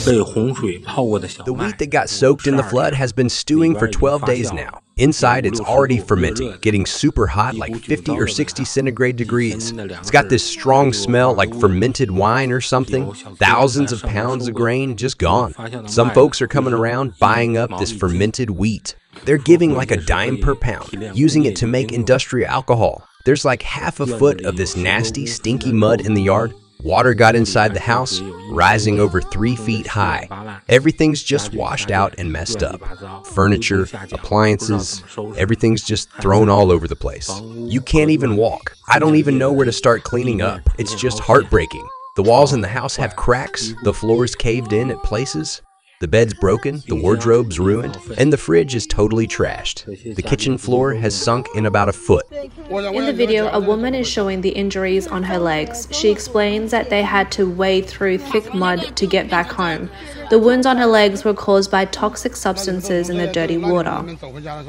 The wheat that got soaked in the flood has been stewing for 12 days now. Inside, it's already fermenting, getting super hot, like 50 or 60 centigrade degrees. It's got this strong smell like fermented wine or something. Thousands of pounds of grain just gone. Some folks are coming around buying up this fermented wheat. They're giving like a dime per pound, using it to make industrial alcohol. There's like half a foot of this nasty, stinky mud in the yard. Water got inside the house, rising over 3 feet high. Everything's just washed out and messed up. Furniture, appliances, everything's just thrown all over the place. You can't even walk. I don't even know where to start cleaning up. It's just heartbreaking. The walls in the house have cracks, the floor's caved in at places. The bed's broken, the wardrobe's ruined, and the fridge is totally trashed. The kitchen floor has sunk in about a foot. In the video, a woman is showing the injuries on her legs. She explains that they had to wade through thick mud to get back home. The wounds on her legs were caused by toxic substances in the dirty water.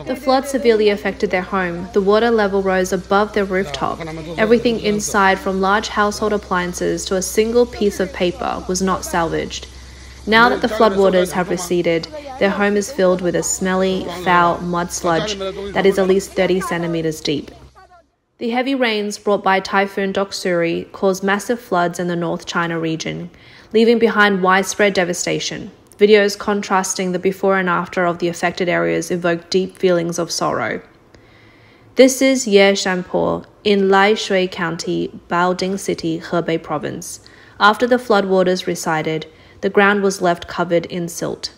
The flood severely affected their home. The water level rose above their rooftop. Everything inside, from large household appliances to a single piece of paper, was not salvaged. Now that the floodwaters have receded, their home is filled with a smelly, foul mud sludge that is at least 30 centimeters deep. The heavy rains brought by Typhoon Doksuri caused massive floods in the North China region, leaving behind widespread devastation. Videos contrasting the before and after of the affected areas evoke deep feelings of sorrow. This is Yeshanpo in Laishui County, Baoding City, Hebei Province. After the floodwaters receded, the ground was left covered in silt.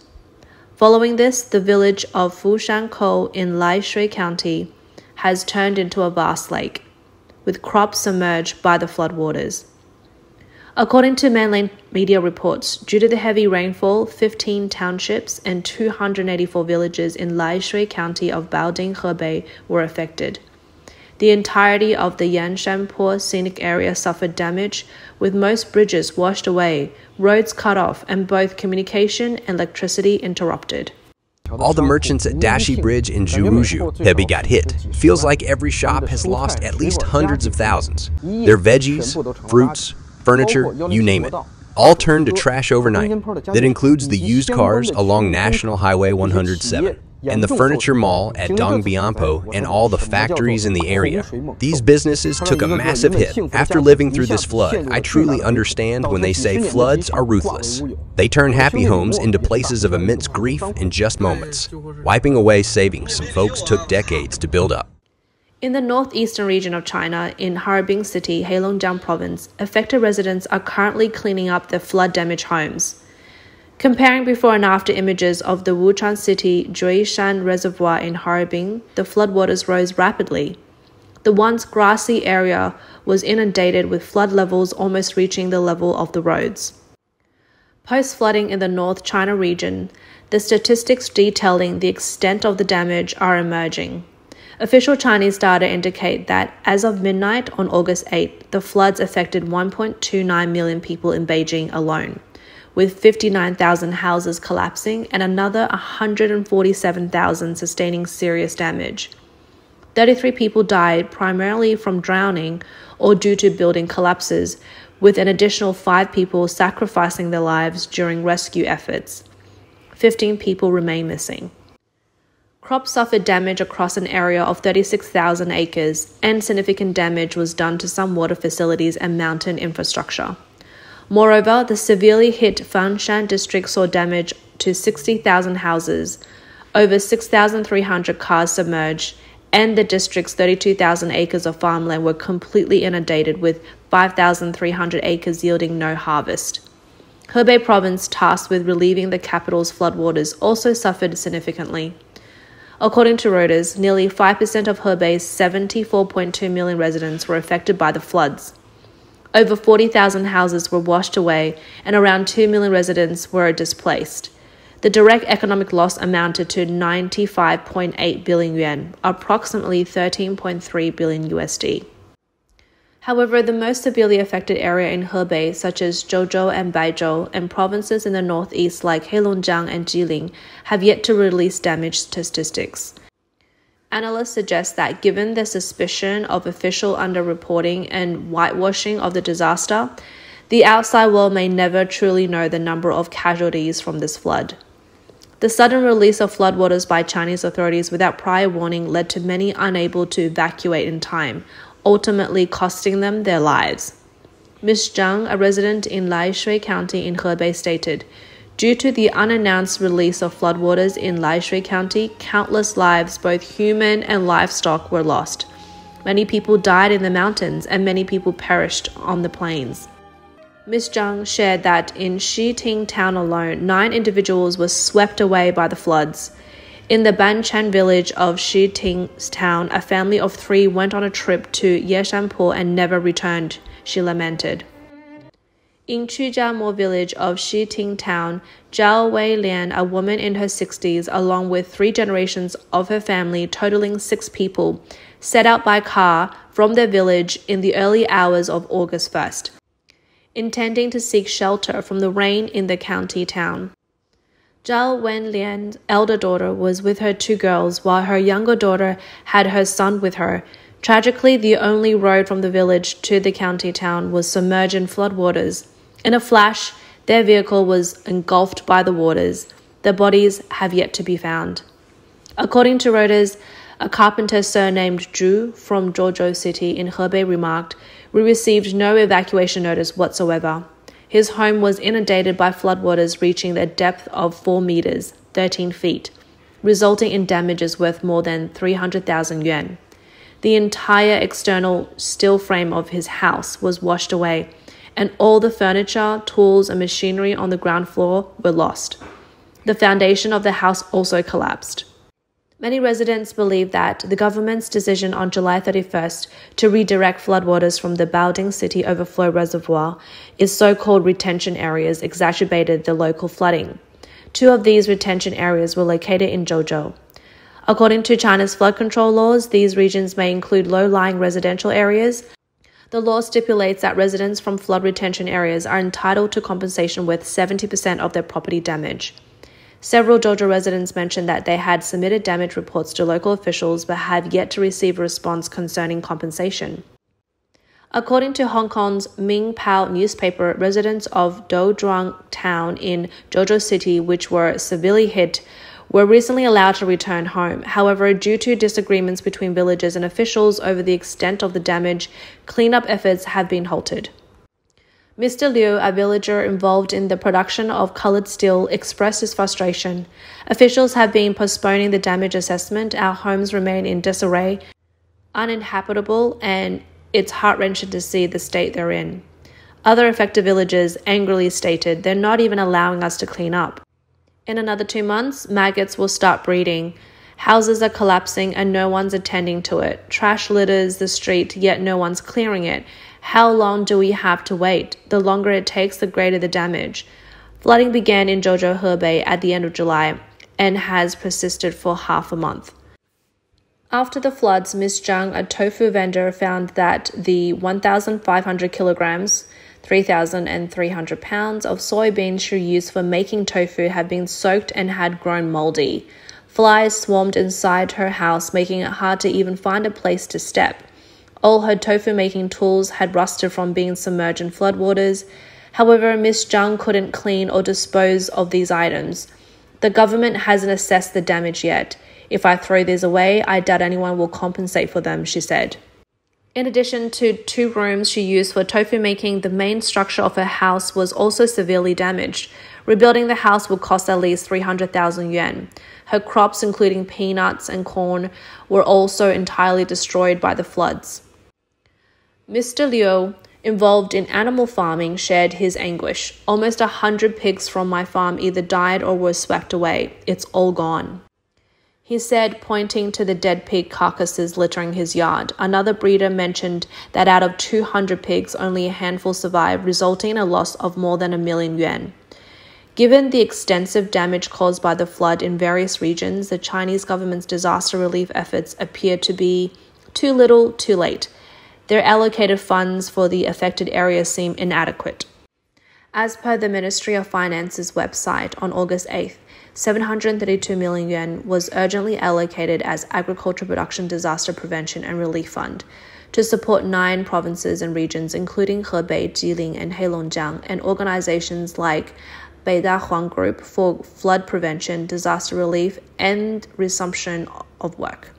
Following this, the village of Fushankou in Laishui County has turned into a vast lake, with crops submerged by the floodwaters. According to mainland media reports, due to the heavy rainfall, 15 townships and 284 villages in Laishui County of Baoding, Hebei were affected. The entirety of the Yanshanpo scenic area suffered damage, with most bridges washed away, roads cut off, and both communication and electricity interrupted. All the merchants at Dashi Bridge in Juruju, Hebei, got hit. Feels like every shop has lost at least hundreds of thousands. Their veggies, fruits, furniture, you name it, all turned to trash overnight. That includes the used cars along National Highway 107. And the furniture mall at Dongbianpo and all the factories in the area. These businesses took a massive hit. After living through this flood, I truly understand when they say floods are ruthless. They turn happy homes into places of immense grief in just moments. Wiping away savings some folks took decades to build up. In the northeastern region of China, in Harbin City, Heilongjiang Province, affected residents are currently cleaning up their flood-damaged homes. Comparing before and after images of the Wuchang City Juishan Reservoir in Harbin, the floodwaters rose rapidly. The once grassy area was inundated with flood levels almost reaching the level of the roads. Post-flooding in the North China region, the statistics detailing the extent of the damage are emerging. Official Chinese data indicate that, as of midnight on August 8, the floods affected 1.29 million people in Beijing alone, with 59,000 houses collapsing and another 147,000 sustaining serious damage. 33 people died primarily from drowning or due to building collapses, with an additional 5 people sacrificing their lives during rescue efforts. 15 people remain missing. Crops suffered damage across an area of 36,000 acres, and significant damage was done to some water facilities and mountain infrastructure. Moreover, the severely hit Fanshan district saw damage to 60,000 houses, over 6,300 cars submerged, and the district's 32,000 acres of farmland were completely inundated, with 5,300 acres yielding no harvest. Hebei Province, tasked with relieving the capital's floodwaters, also suffered significantly. According to Reuters, nearly 5% of Hebei's 74.2 million residents were affected by the floods. Over 40,000 houses were washed away, and around 2 million residents were displaced. The direct economic loss amounted to 95.8 billion yuan, approximately 13.3 billion USD. However, the most severely affected area in Hebei, such as Zhouzhou and Baizhou, and provinces in the northeast like Heilongjiang and Jilin, have yet to release damage statistics. Analysts suggest that given the suspicion of official underreporting and whitewashing of the disaster, The outside world may never truly know the number of casualties from this flood. The sudden release of floodwaters by Chinese authorities without prior warning led to many unable to evacuate in time, ultimately costing them their lives. Ms. Zhang, a resident in Laishui County in Hebei, stated, "Due to the unannounced release of floodwaters in Laishui County, countless lives, both human and livestock, were lost. Many people died in the mountains and many people perished on the plains." Ms. Zhang shared that in Shiting town alone, 9 individuals were swept away by the floods. In the Banchen village of Shiting town, a family of 3 went on a trip to Yeshanpo and never returned, she lamented. In Chujiamo village of Shiting town, Zhao Weilian, a woman in her 60s, along with 3 generations of her family, totaling 6 people, set out by car from their village in the early hours of August 1st. Intending to seek shelter from the rain in the county town. Zhao Wenlian's elder daughter was with her 2 girls, while her younger daughter had her son with her. Tragically, the only road from the village to the county town was submerged in floodwaters. In a flash, their vehicle was engulfed by the waters. Their bodies have yet to be found. According to Reuters, a carpenter surnamed Zhu from Zhuozhou City in Hebei remarked, "We received no evacuation notice whatsoever." His home was inundated by floodwaters reaching a depth of 4 meters, 13 feet, resulting in damages worth more than 300,000 yuan. The entire external steel frame of his house was washed away, and all the furniture, tools, and machinery on the ground floor were lost. The foundation of the house also collapsed. Many residents believe that the government's decision on July 31st to redirect floodwaters from the Baoding City Overflow Reservoir in so-called retention areas exacerbated the local flooding. 2 of these retention areas were located in Zhuozhou. According to China's flood control laws, these regions may include low-lying residential areas. The law stipulates that residents from flood retention areas are entitled to compensation with 70% of their property damage. Several Zhuozhou residents mentioned that they had submitted damage reports to local officials but have yet to receive a response concerning compensation. According to Hong Kong's Mingpao newspaper, residents of Dozhuang town in Zhuozhou City, which were severely hit, were recently allowed to return home. However, due to disagreements between villagers and officials over the extent of the damage, cleanup efforts have been halted. Mr. Liu, a villager involved in the production of colored steel, expressed his frustration. "Officials have been postponing the damage assessment. Our homes remain in disarray, uninhabitable, and it's heart-wrenching to see the state they're in." Other affected villagers angrily stated, "They're not even allowing us to clean up. In another 2 months, maggots will start breeding. Houses are collapsing and no one's attending to it. Trash litters the street, yet no one's clearing it. How long do we have to wait? The longer it takes, the greater the damage." Flooding began in Zhuozhou, Hebei at the end of July and has persisted for half a month. After the floods, Ms. Zhang, a tofu vendor, found that the 1,500 kilograms, 3,300 pounds of soybeans she used for making tofu had been soaked and had grown moldy. Flies swarmed inside her house, making it hard to even find a place to step. All her tofu-making tools had rusted from being submerged in floodwaters. However, Ms. Zhang couldn't clean or dispose of these items. "The government hasn't assessed the damage yet. If I throw these away, I doubt anyone will compensate for them," she said. In addition to 2 rooms she used for tofu making, the main structure of her house was also severely damaged. Rebuilding the house would cost at least 300,000 yuan. Her crops, including peanuts and corn, were also entirely destroyed by the floods. Mr. Liu, involved in animal farming, shared his anguish. "Almost 100 pigs from my farm either died or were swept away. It's all gone," he said, pointing to the dead pig carcasses littering his yard. Another breeder mentioned that out of 200 pigs, only a handful survived, resulting in a loss of more than 1 million yuan. Given the extensive damage caused by the flood in various regions, the Chinese government's disaster relief efforts appear to be too little, too late. Their allocated funds for the affected areas seem inadequate. As per the Ministry of Finance's website, on August 8th, 732 million yuan was urgently allocated as Agriculture Production Disaster Prevention and Relief Fund. to support 9 provinces and regions, including Hebei, Jilin, and Heilongjiang, and organizations like Beidai Group for flood prevention, disaster relief, and resumption of work.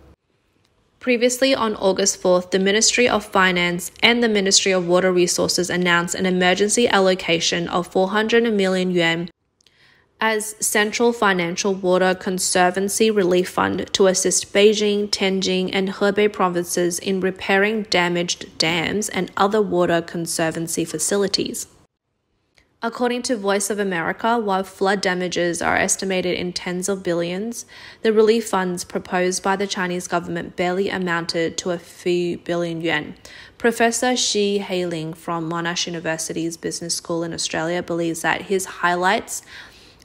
Previously, on August 4th, the Ministry of Finance and the Ministry of Water Resources announced an emergency allocation of 400 million yuan as Central Financial Water Conservancy Relief Fund to assist Beijing, Tianjin, and Hebei provinces in repairing damaged dams and other water conservancy facilities. According to Voice of America, while flood damages are estimated in tens of billions, the relief funds proposed by the Chinese government barely amounted to a few billion yuan. Professor Shi Heiling from Monash University's Business School in Australia believes that his highlights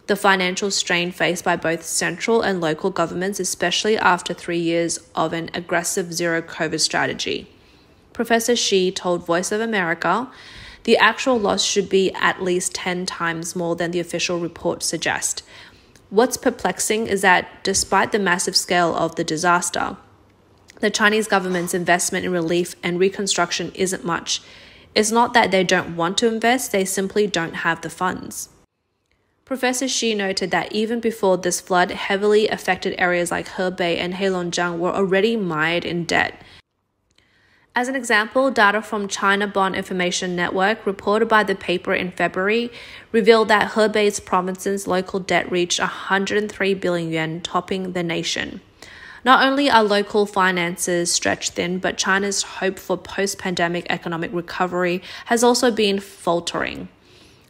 the financial strain faced by both central and local governments, especially after 3 years of an aggressive zero-COVID strategy. Professor Shi told Voice of America, the actual loss should be at least 10 times more than the official report suggests. What's perplexing is that despite the massive scale of the disaster, the Chinese government's investment in relief and reconstruction isn't much. It's not that they don't want to invest, they simply don't have the funds. Professor Shi noted that even before this flood, heavily affected areas like Hebei and Heilongjiang were already mired in debt. As an example, data from China Bond Information Network, reported by the paper in February, revealed that Hebei's province's local debt reached 103 billion yuan, topping the nation. Not only are local finances stretched thin, but China's hope for post-pandemic economic recovery has also been faltering.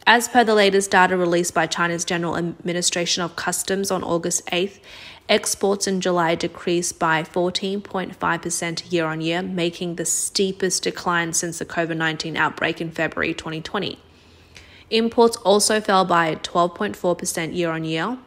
As per the latest data released by China's General Administration of Customs on August 8th, exports in July decreased by 14.5% year-on-year, making the steepest decline since the COVID-19 outbreak in February 2020. Imports also fell by 12.4% year-on-year.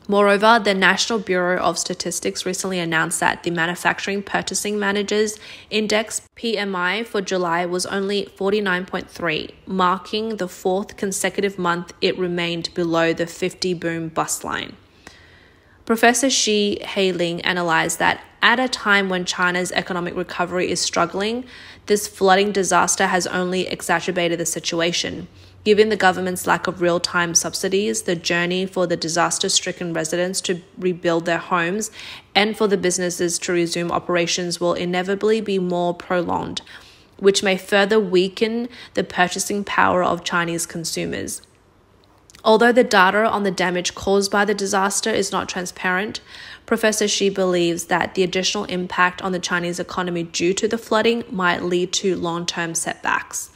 Moreover, the National Bureau of Statistics recently announced that the Manufacturing Purchasing Managers Index PMI for July was only 49.3, marking the 4th consecutive month it remained below the 50 boom bust line. Professor Shi Heiling analyzed that at a time when China's economic recovery is struggling, this flooding disaster has only exacerbated the situation. Given the government's lack of real-time subsidies, the journey for the disaster-stricken residents to rebuild their homes and for the businesses to resume operations will inevitably be more prolonged, which may further weaken the purchasing power of Chinese consumers. Although the data on the damage caused by the disaster is not transparent, Professor Shi believes that the additional impact on the Chinese economy due to the flooding might lead to long-term setbacks.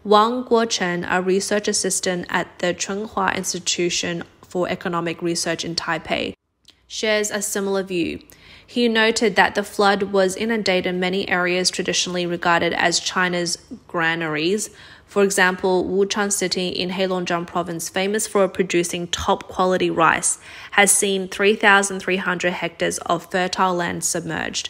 Wang Guochen, a research assistant at the Chunhua Institution for Economic Research in Taipei, shares a similar view. He noted that the flood was inundated many areas traditionally regarded as China's granaries. For example, Wuchang City in Heilongjiang Province, famous for producing top-quality rice, has seen 3,300 hectares of fertile land submerged.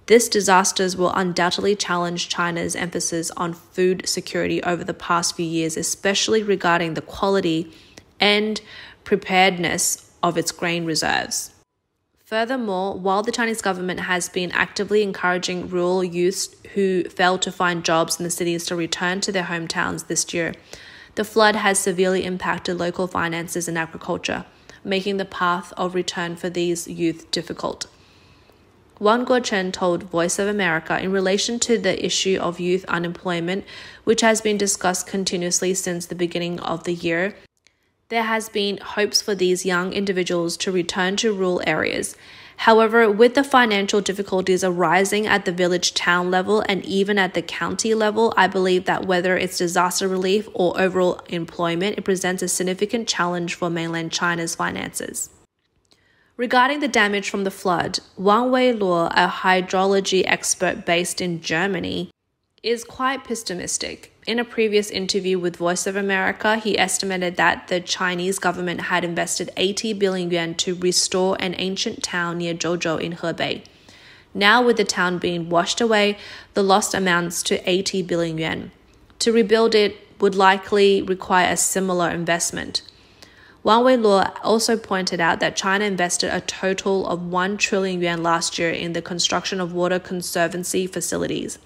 This disaster will undoubtedly challenge China's emphasis on food security over the past few years, especially regarding the quality and preparedness of its grain reserves. Furthermore, while the Chinese government has been actively encouraging rural youths who failed to find jobs in the cities to return to their hometowns this year, the flood has severely impacted local finances and agriculture, making the path of return for these youth difficult. Wang Guochen told Voice of America in relation to the issue of youth unemployment, which has been discussed continuously since the beginning of the year, there has been hopes for these young individuals to return to rural areas. However, with the financial difficulties arising at the village-town level and even at the county level, I believe that whether it's disaster relief or overall employment, it presents a significant challenge for mainland China's finances. Regarding the damage from the flood, Wang Weiluo, a hydrology expert based in Germany, is quite pessimistic. In a previous interview with Voice of America, he estimated that the Chinese government had invested 80 billion yuan to restore an ancient town near Zhouzhou in Hebei. Now, with the town being washed away, the loss amounts to 80 billion yuan. To rebuild it would likely require a similar investment. Wang Weiluo also pointed out that China invested a total of 1 trillion yuan last year in the construction of water conservancy facilities.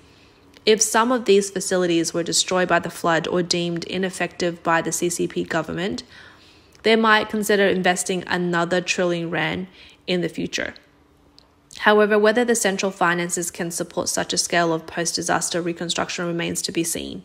If some of these facilities were destroyed by the flood or deemed ineffective by the CCP government, they might consider investing another trillion yuan in the future. However, whether the central finances can support such a scale of post-disaster reconstruction remains to be seen.